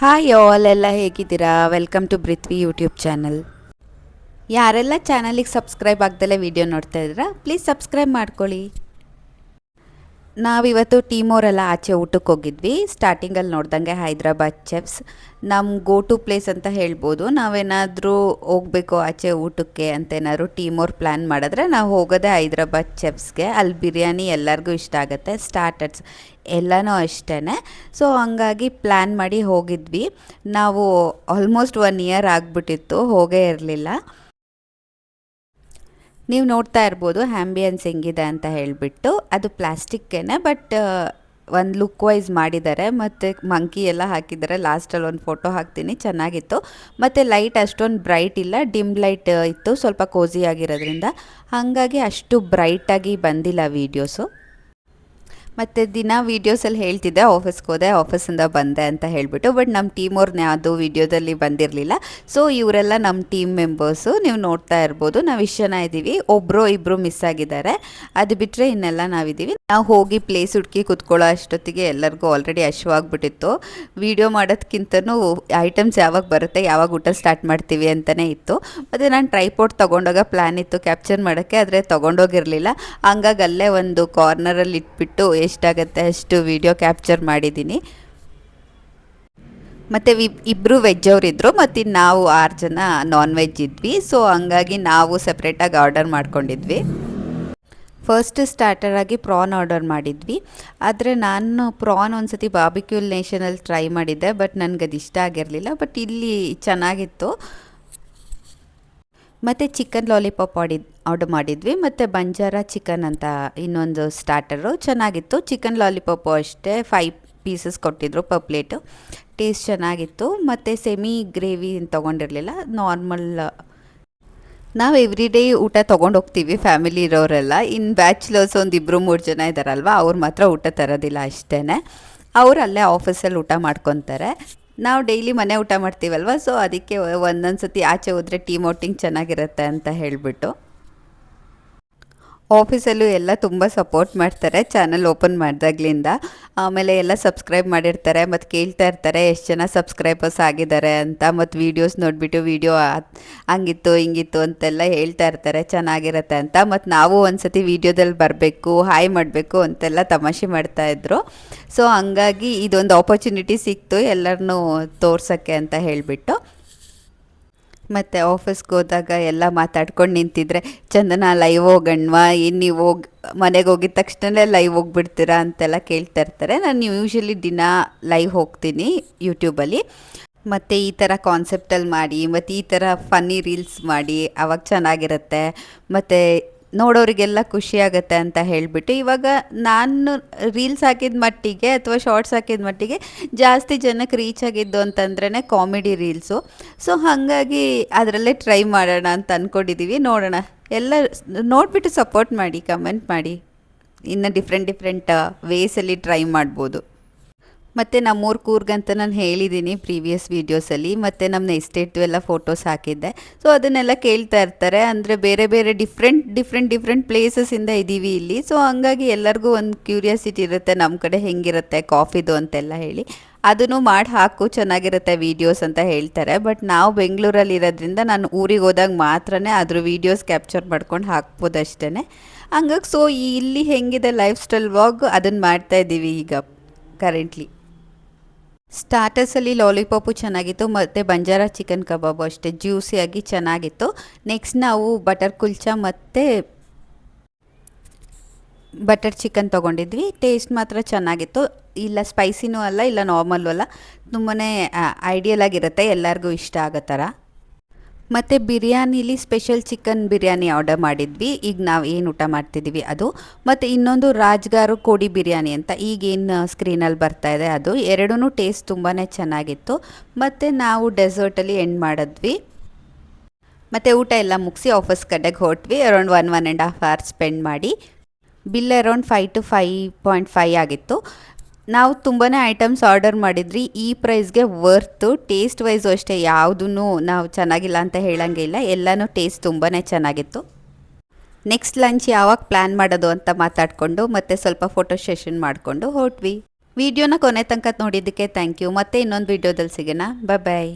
Hi all ಎಲ್ಲ ಹೇಗಿದ್ದೀರಾ? Welcome to Prithvi YouTube channel. ಯಾರೆಲ್ಲ ಚಾನಲಿಗೆ ಸಬ್ಸ್ಕ್ರೈಬ್ ಆಗ್ದಲೇ ವಿಡಿಯೋ ನೋಡ್ತಾ ಇದ್ದೀರಾ ಪ್ಲೀಸ್ ಸಬ್ಸ್ಕ್ರೈಬ್ ಮಾಡ್ಕೊಳ್ಳಿ. ನಾವಿವತ್ತು ಟೀಮೋರೆಲ್ಲ ಆಚೆ ಊಟಕ್ಕೆ ಹೋಗಿದ್ವಿ. ಸ್ಟಾರ್ಟಿಂಗಲ್ಲಿ ನೋಡ್ದಂಗೆ ಹೈದ್ರಾಬಾದ್ ಚೆಫ್ಸ್ ನಮ್ಮ ಗೋ ಟು ಪ್ಲೇಸ್ ಅಂತ ಹೇಳ್ಬೋದು. ನಾವೇನಾದರೂ ಹೋಗಬೇಕು ಆಚೆ ಊಟಕ್ಕೆ ಅಂತೇನಾದ್ರು ಟೀಮೋರ್ ಪ್ಲ್ಯಾನ್ ಮಾಡಿದ್ರೆ ನಾವು ಹೋಗೋದೇ ಹೈದ್ರಾಬಾದ್ ಚೆಫ್ಸ್ಗೆ. ಅಲ್ಲಿ ಬಿರಿಯಾನಿ ಎಲ್ಲರಿಗೂ ಇಷ್ಟ ಆಗುತ್ತೆ, ಸ್ಟಾರ್ಟರ್ಸ್ ಎಲ್ಲನೂ ಅಷ್ಟೇ. ಸೊ ಹಂಗಾಗಿ ಪ್ಲ್ಯಾನ್ ಮಾಡಿ ಹೋಗಿದ್ವಿ. ನಾವು ಆಲ್ಮೋಸ್ಟ್ 1 ಇಯರ್ ಆಗಿಬಿಟ್ಟಿತ್ತು, ಹೋಗೇ ಇರಲಿಲ್ಲ. ನೀವು ನೋಡ್ತಾ ಇರ್ಬೋದು ಆ್ಯಂಬಿಯನ್ಸ್ ಹೆಂಗಿದೆ ಅಂತ ಹೇಳಿಬಿಟ್ಟು. ಅದು ಪ್ಲಾಸ್ಟಿಕ್ಕೇನೆ, ಬಟ್ ಒಂದು ಲುಕ್ ವೈಸ್ ಮಾಡಿದ್ದಾರೆ. ಮತ್ತು ಮಂಕಿ ಎಲ್ಲ ಹಾಕಿದ್ದಾರೆ. ಲಾಸ್ಟಲ್ಲಿ ಒಂದು ಫೋಟೋ ಹಾಕ್ತೀನಿ, ಚೆನ್ನಾಗಿತ್ತು. ಮತ್ತು ಲೈಟ್ ಅಷ್ಟೊಂದು ಬ್ರೈಟ್ ಇಲ್ಲ, ಡಿಮ್ ಲೈಟ್ ಇತ್ತು, ಸ್ವಲ್ಪ ಕೋಸಿ ಆಗಿರೋದ್ರಿಂದ ಹಾಗಾಗಿ ಅಷ್ಟು ಬ್ರೈಟಾಗಿ ಬಂದಿಲ್ಲ ವೀಡಿಯೋಸು. ಮತ್ತು ದಿನ ವೀಡಿಯೋಸಲ್ಲಿ ಹೇಳ್ತಿದ್ದೆ ಆಫೀಸ್ಗೆ ಹೋದೆ, ಆಫೀಸಿಂದ ಬಂದೆ ಅಂತ ಹೇಳಿಬಿಟ್ಟು. ಬಟ್ ನಮ್ಮ ಟೀಮ್ ಅವ್ರನ್ನ ಯಾವುದೂ ವೀಡಿಯೋದಲ್ಲಿ ಬಂದಿರಲಿಲ್ಲ. ಸೊ ಇವರೆಲ್ಲ ನಮ್ಮ ಟೀಮ್ ಮೆಂಬರ್ಸು. ನೀವು ನೋಡ್ತಾ ಇರ್ಬೋದು, ನಾವು ಇಷ್ಟು ಜನ ಇದ್ದೀವಿ. ಒಬ್ಬರು ಇಬ್ಬರು ಮಿಸ್ ಆಗಿದ್ದಾರೆ, ಅದು ಬಿಟ್ಟರೆ ಇನ್ನೆಲ್ಲ ನಾವಿದ್ದೀವಿ. ನಾವು ಹೋಗಿ ಪ್ಲೇಸ್ ಹುಡುಕಿ ಕೂತ್ಕೊಳ್ಳೋ ಅಷ್ಟೊತ್ತಿಗೆ ಎಲ್ಲರಿಗೂ ಆಲ್ರೆಡಿ ಹಶ್ವಾಗ್ಬಿಟ್ಟಿತ್ತು. ವೀಡಿಯೋ ಮಾಡೋದಕ್ಕಿಂತನೂ ಐಟಮ್ಸ್ ಯಾವಾಗ ಬರುತ್ತೆ, ಯಾವಾಗ ಊಟ ಸ್ಟಾರ್ಟ್ ಮಾಡ್ತೀವಿ ಅಂತಲೇ ಇತ್ತು. ಮತ್ತು ನಾನು ಟ್ರೈಪೋರ್ಟ್ ತೊಗೊಂಡೋಗ ಪ್ಲ್ಯಾನ್ ಇತ್ತು ಕ್ಯಾಪ್ಚರ್ ಮಾಡೋಕ್ಕೆ, ಆದರೆ ತೊಗೊಂಡೋಗಿರಲಿಲ್ಲ. ಹಂಗಾಗಿ ಅಲ್ಲೇ ಒಂದು ಕಾರ್ನರಲ್ಲಿ ಇಟ್ಬಿಟ್ಟು ಎಷ್ಟಾಗುತ್ತೆ ಅಷ್ಟು ವಿಡಿಯೋ ಕ್ಯಾಪ್ಚರ್ ಮಾಡಿದ್ದೀನಿ. ಮತ್ತು ಇಬ್ಬರು ವೆಜ್ ಅವರಿದ್ದರು, ಮತ್ತು ನಾವು 6 ಜನ ನಾನ್ ವೆಜ್ ಇದ್ವಿ. ಸೊ ಹಂಗಾಗಿ ನಾವು ಸಪ್ರೇಟಾಗಿ ಆರ್ಡರ್ ಮಾಡ್ಕೊಂಡಿದ್ವಿ. ಫಸ್ಟ್ ಸ್ಟಾರ್ಟರಾಗಿ ಪ್ರಾನ್ ಆರ್ಡರ್ ಮಾಡಿದ್ವಿ. ಆದರೆ ನಾನು ಪ್ರಾನ್ ಒಂದು ಸತಿ ಬಾರ್ಬಿಕ್ಯೂ ನೇಷನಲ್ಲಿ ಟ್ರೈ ಮಾಡಿದ್ದೆ, ಬಟ್ ನನಗದು ಇಷ್ಟ ಆಗಿರಲಿಲ್ಲ. ಬಟ್ ಇಲ್ಲಿ ಚೆನ್ನಾಗಿತ್ತು. ಮತ್ತು ಚಿಕನ್ ಲಾಲಿಪಾಪ್ ಆರ್ಡರ್ ಮಾಡಿದ್ವಿ. ಮತ್ತು ಬಂಜಾರ ಚಿಕನ್ ಅಂತ ಇನ್ನೊಂದು ಸ್ಟಾರ್ಟರು ಚೆನ್ನಾಗಿತ್ತು. ಚಿಕನ್ ಲಾಲಿಪಾಪು ಅಷ್ಟೇ 5 ಪೀಸಸ್ ಕೊಟ್ಟಿದ್ರು ಪರ್ ಪ್ಲೇಟು. ಟೇಸ್ಟ್ ಚೆನ್ನಾಗಿತ್ತು. ಮತ್ತು ಸೆಮಿ ಗ್ರೇವಿ ತೊಗೊಂಡಿರಲಿಲ್ಲ, ನಾರ್ಮಲ್. ನಾವು ಎವ್ರಿ ಡೇ ಊಟ ತೊಗೊಂಡೋಗ್ತೀವಿ ಫ್ಯಾಮಿಲಿ ಇರೋರೆಲ್ಲ. ಇನ್ನು ಬ್ಯಾಚುಲರ್ಸ್ ಒಂದು 2-3 ಜನ ಇದ್ದಾರಲ್ವ, ಅವ್ರು ಮಾತ್ರ ಊಟ ತರೋದಿಲ್ಲ ಅಷ್ಟೇ. ಅವ್ರು ಅಲ್ಲೇ ಆಫೀಸಲ್ಲಿ ಊಟ ಮಾಡ್ಕೊತಾರೆ. ನಾವು ಡೈಲಿ ಮನೆ ಊಟ ಮಾಡ್ತೀವಲ್ವ, ಸೊ ಅದಕ್ಕೆ ಒಂದೊಂದು ಸತಿ ಆಚೆ ಹೋದರೆ ಟೀಮ್ ಔಟಿಂಗ್ ಚೆನ್ನಾಗಿರುತ್ತೆ ಅಂತ ಹೇಳಿಬಿಟ್ಟು. ಆಫೀಸಲ್ಲೂ ಎಲ್ಲ ತುಂಬ ಸಪೋರ್ಟ್ ಮಾಡ್ತಾರೆ ಚಾನಲ್ ಓಪನ್ ಮಾಡಿದಾಗ್ಲಿಂದ. ಆಮೇಲೆ ಎಲ್ಲ ಸಬ್ಸ್ಕ್ರೈಬ್ ಮಾಡಿರ್ತಾರೆ ಮತ್ತು ಕೇಳ್ತಾ ಇರ್ತಾರೆ ಎಷ್ಟು ಜನ ಸಬ್ಸ್ಕ್ರೈಬರ್ಸ್ ಆಗಿದ್ದಾರೆ ಅಂತ. ಮತ್ತು ವೀಡಿಯೋಸ್ ನೋಡಿಬಿಟ್ಟು ವೀಡಿಯೋ ಹಂಗಿತ್ತು ಹಿಂಗಿತ್ತು ಅಂತೆಲ್ಲ ಹೇಳ್ತಾ ಇರ್ತಾರೆ, ಚೆನ್ನಾಗಿರುತ್ತೆ ಅಂತ. ಮತ್ತು ನಾವು ಒಂದು ಸತಿ ವೀಡಿಯೋದಲ್ಲಿ ಬರಬೇಕು, ಹಾಯ್ ಮಾಡಬೇಕು ಅಂತೆಲ್ಲ ತಮಾಷೆ ಮಾಡ್ತಾಯಿದ್ರು. ಸೊ ಹಂಗಾಗಿ ಇದೊಂದು ಆಪರ್ಚುನಿಟಿ ಸಿಕ್ತು ಎಲ್ಲರನ್ನೂ ತೋರ್ಸೋಕ್ಕೆ ಅಂತ ಹೇಳಿಬಿಟ್ಟು. ಮತ್ತು ಆಫೀಸ್ಗೆ ಹೋದಾಗ ಎಲ್ಲ ಮಾತಾಡ್ಕೊಂಡು ನಿಂತಿದ್ರೆ, ಚಂದನ ಲೈವ್ ಹೋಗಣ್ವಾ, ಏನು ನೀವು ಮನೆಗೆ ಹೋಗಿದ ತಕ್ಷಣ ಲೈವ್ ಹೋಗ್ಬಿಡ್ತೀರಾ ಅಂತೆಲ್ಲ ಕೇಳ್ತಾ ಇರ್ತಾರೆ. ನಾನು ಯೂಶ್ವಲಿ ದಿನ ಲೈವ್ ಹೋಗ್ತೀನಿ ಯೂಟ್ಯೂಬಲ್ಲಿ. ಮತ್ತು ಈ ಥರ ಕಾನ್ಸೆಪ್ಟಲ್ಲಿ ಮಾಡಿ, ಮತ್ತು ಈ ಥರ ಫನ್ನಿ ರೀಲ್ಸ್ ಮಾಡಿ, ಆವಾಗ ಚೆನ್ನಾಗಿರುತ್ತೆ. ಮತ್ತು ನೋಡೋರಿಗೆಲ್ಲ ಖುಷಿಯಾಗತ್ತೆ ಅಂತ ಹೇಳಿಬಿಟ್ಟು ಇವಾಗ ನಾನು ರೀಲ್ಸ್ ಹಾಕಿದ ಮಟ್ಟಿಗೆ ಅಥವಾ ಶಾರ್ಟ್ಸ್ ಹಾಕಿದ ಮಟ್ಟಿಗೆ ಜಾಸ್ತಿ ಜನಕ್ಕೆ ರೀಚ್ ಆಗಿದ್ದು ಅಂತಂದ್ರೇ ಕಾಮಿಡಿ ರೀಲ್ಸು. ಸೊ ಹಾಗಾಗಿ ಅದರಲ್ಲೇ ಟ್ರೈ ಮಾಡೋಣ ಅಂತ ಅಂದ್ಕೊಂಡಿದ್ದೀವಿ. ನೋಡೋಣ, ಎಲ್ಲ ನೋಡಿಬಿಟ್ಟು ಸಪೋರ್ಟ್ ಮಾಡಿ, ಕಮೆಂಟ್ ಮಾಡಿ. ಇನ್ನು ಡಿಫ್ರೆಂಟ್ ವೇಸಲ್ಲಿ ಟ್ರೈ ಮಾಡ್ಬೋದು. ಮತ್ತು ನಮ್ಮೂರು ಕೂರ್ಗಂತ ನಾನು ಹೇಳಿದ್ದೀನಿ ಪ್ರೀವಿಯಸ್ ವೀಡಿಯೋಸಲ್ಲಿ. ಮತ್ತು ನಮ್ಮ ಎಸ್ಟೇಟು ಎಲ್ಲ ಫೋಟೋಸ್ ಹಾಕಿದ್ದೆ. ಸೊ ಅದನ್ನೆಲ್ಲ ಕೇಳ್ತಾ ಇರ್ತಾರೆ. ಅಂದರೆ ಬೇರೆ ಬೇರೆ ಡಿಫ್ರೆಂಟ್ ಪ್ಲೇಸಸ್ಸಿಂದ ಇದ್ದೀವಿ ಇಲ್ಲಿ. ಸೊ ಹಂಗಾಗಿ ಎಲ್ಲರಿಗೂ ಒಂದು ಕ್ಯೂರಿಯಾಸಿಟಿ ಇರುತ್ತೆ, ನಮ್ಮ ಕಡೆ ಹೆಂಗಿರುತ್ತೆ ಕಾಫಿದು ಅಂತೆಲ್ಲ ಹೇಳಿ. ಅದನ್ನು ಮಾಡಿ ಹಾಕು, ಚೆನ್ನಾಗಿರುತ್ತೆ ವೀಡಿಯೋಸ್ ಅಂತ ಹೇಳ್ತಾರೆ. ಬಟ್ ನಾವು ಬೆಂಗಳೂರಲ್ಲಿ ಇರೋದ್ರಿಂದ ನಾನು ಊರಿಗೆ ಹೋದಾಗ ಮಾತ್ರ ಅದ್ರ ವೀಡಿಯೋಸ್ ಕ್ಯಾಪ್ಚರ್ ಮಾಡ್ಕೊಂಡು ಹಾಕ್ಬೋದು ಅಷ್ಟೇ. ಹಂಗಾಗಿ ಸೊ ಇಲ್ಲಿ ಹೆಂಗಿದೆ ಲೈಫ್ ಸ್ಟೈಲ್ ವ್ಲಾಗ್ ಅದನ್ನು ಮಾಡ್ತಾಯಿದ್ದೀವಿ ಈಗ ಕರೆಂಟ್ಲಿ. ಸ್ಟಾರ್ಟರ್ಸಲ್ಲಿ ಲಾಲಿಪಾಪು ಚೆನ್ನಾಗಿತ್ತು, ಮತ್ತು ಬಂಜಾರ ಚಿಕನ್ ಕಬಾಬು ಅಷ್ಟೇ ಜ್ಯೂಸಿಯಾಗಿ ಚೆನ್ನಾಗಿತ್ತು. ನೆಕ್ಸ್ಟ್ ನಾವು ಬಟರ್ ಕುಲ್ಚಾ ಮತ್ತು ಬಟರ್ ಚಿಕನ್ ತೊಗೊಂಡಿದ್ವಿ. ಟೇಸ್ಟ್ ಮಾತ್ರ ಚೆನ್ನಾಗಿತ್ತು. ಇಲ್ಲ ಸ್ಪೈಸಿನೂ ಅಲ್ಲ, ಇಲ್ಲ ನಾರ್ಮಲ್ಲು ಅಲ್ಲ, ತುಂಬಾ ಐಡಿಯಲ್ ಆಗಿರುತ್ತೆ, ಎಲ್ಲರಿಗೂ ಇಷ್ಟ ಆಗೋ ಥರ. ಮತ್ತು ಬಿರಿಯಾನಿಲಿ ಸ್ಪೆಷಲ್ ಚಿಕನ್ ಬಿರಿಯಾನಿ ಆರ್ಡರ್ ಮಾಡಿದ್ವಿ. ಈಗ ನಾವು ಏನು ಊಟ ಮಾಡ್ತಿದ್ದೀವಿ ಅದು. ಮತ್ತು ಇನ್ನೊಂದು ರಾಜ್ಗಾರು ಕೋಡಿ ಬಿರಿಯಾನಿ ಅಂತ ಈಗೇನು ಸ್ಕ್ರೀನಲ್ಲಿ ಬರ್ತಾಯಿದೆ ಅದು. ಎರಡೂ ಟೇಸ್ಟ್ ತುಂಬಾ ಚೆನ್ನಾಗಿತ್ತು. ಮತ್ತು ನಾವು ಡೆಸರ್ಟಲ್ಲಿ ಎಂಡ್ ಮಾಡಿದ್ವಿ. ಮತ್ತು ಊಟ ಎಲ್ಲ ಮುಗಿಸಿ ಆಫೀಸ್ ಕಡೆಗೆ ಹೊರಟ್ವಿ. ಅರೌಂಡ್ 1.5 hours ಸ್ಪೆಂಡ್ ಮಾಡಿ ಬಿಲ್ ಅರೌಂಡ್ 5 to 5.5 ಆಗಿತ್ತು. ನಾವು ತುಂಬಾ ಐಟಮ್ಸ್ ಆರ್ಡರ್ ಮಾಡಿದ್ರಿ. ಈ ಪ್ರೈಸ್ಗೆ ವರ್ತು. ಟೇಸ್ಟ್ ವೈಸು ಅಷ್ಟೇ, ಯಾವುದೂ ನಾವು ಚೆನ್ನಾಗಿಲ್ಲ ಅಂತ ಹೇಳೋಂಗೆ ಇಲ್ಲ, ಎಲ್ಲನೂ ಟೇಸ್ಟ್ ತುಂಬಾ ಚೆನ್ನಾಗಿತ್ತು. ನೆಕ್ಸ್ಟ್ ಲಂಚ್ ಯಾವಾಗ ಪ್ಲ್ಯಾನ್ ಮಾಡೋದು ಅಂತ ಮಾತಾಡಿಕೊಂಡು ಮತ್ತು ಸ್ವಲ್ಪ ಫೋಟೋ ಸೆಷನ್ ಮಾಡಿಕೊಂಡು ಹೊರಟ್ವಿ. ವಿಡಿಯೋನ ಕೊನೆ ತನಕ ನೋಡಿದ್ದಕ್ಕೆ ಥ್ಯಾಂಕ್ ಯು. ಮತ್ತೆ ಇನ್ನೊಂದು ವಿಡಿಯೋದಲ್ಲಿ ಸಿಗೋಣ. ಬಾಯ್.